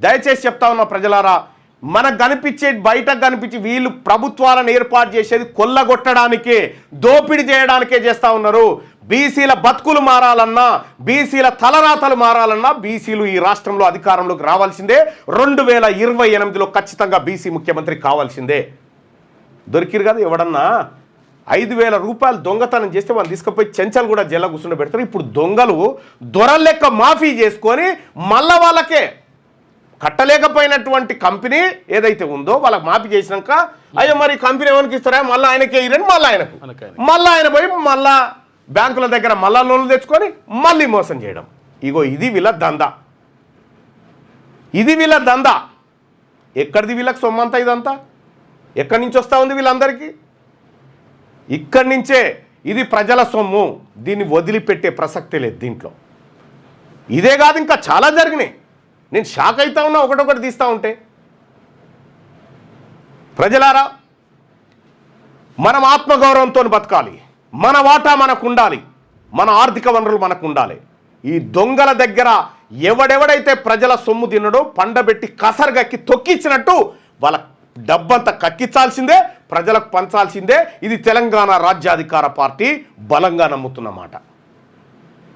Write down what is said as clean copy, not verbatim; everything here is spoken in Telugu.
దయచేసి చెప్తా ఉన్నా ప్రజలారా, మనకు కనిపించే బయటకు కనిపించి వీళ్ళు ప్రభుత్వాలను ఏర్పాటు చేసేది కొల్లగొట్టడానికే, దోపిడీ చేయడానికే చేస్తూ ఉన్నారు. బీసీల బతుకులు మారాలన్నా, బీసీల తలరాతలు మారాలన్నా బీసీలు ఈ రాష్ట్రంలో అధికారంలోకి రావాల్సిందే. 2028లో ఖచ్చితంగా బీసీ ముఖ్యమంత్రి కావాల్సిందే. దొరికిరు కదా ఎవడన్నా 5,000 రూపాయలు దొంగతనం చేస్తే వాళ్ళు తీసుకుపోయి చెంచలు కూడా జైల్లో కూర్చుండ పెడతారు. ఇప్పుడు దొంగలు దొరల లెక్క మాఫీ చేసుకొని మళ్ళా వాళ్ళకే కట్టలేకపోయినటువంటి కంపెనీ ఏదైతే ఉందో వాళ్ళకి మాఫీ చేసినాక, అయ్యో మరి కంపెనీ ఎవరికి ఇస్తారా, మళ్ళీ ఆయనకే ఇరని మళ్ళీ ఆయన పోయి మళ్ళా బ్యాంకుల దగ్గర మళ్ళా లోన్లు తెచ్చుకొని మళ్ళీ మోసం చేయడం. ఇగో ఇది వీళ్ళ దందా, ఇది వీళ్ళ దందా. ఎక్కడిది వీళ్ళకి సొమ్మంతా? ఇదంతా ఎక్కడి నుంచి వస్తూ ఉంది వీళ్ళందరికీ? ఇక్కడి నుంచే. ఇది ప్రజల సొమ్ము, దీన్ని వదిలిపెట్టే ప్రసక్తే లేదు దీంట్లో. ఇదే కాదు ఇంకా చాలా జరిగినాయి. నేను షాక్ అవుతా ఉన్నా ఒకటొకటి తీస్తూ ఉంటే. ప్రజలారా, మనం ఆత్మగౌరవంతో బతకాలి, మన వాటా మనకు ఉండాలి, మన ఆర్థిక వనరులు మనకు ఉండాలి. ఈ దొంగల దగ్గర ఎవడెవడైతే ప్రజల సొమ్ము తిన్నడో పండబెట్టి కసరగక్కి తొక్కించినట్టు వాళ్ళ డబ్బంతా కక్కించాల్సిందే, ప్రజలకు పంచాల్సిందే. ఇది తెలంగాణ రాజ్యాధికార పార్టీ బలంగా నమ్ముతున్నమాట.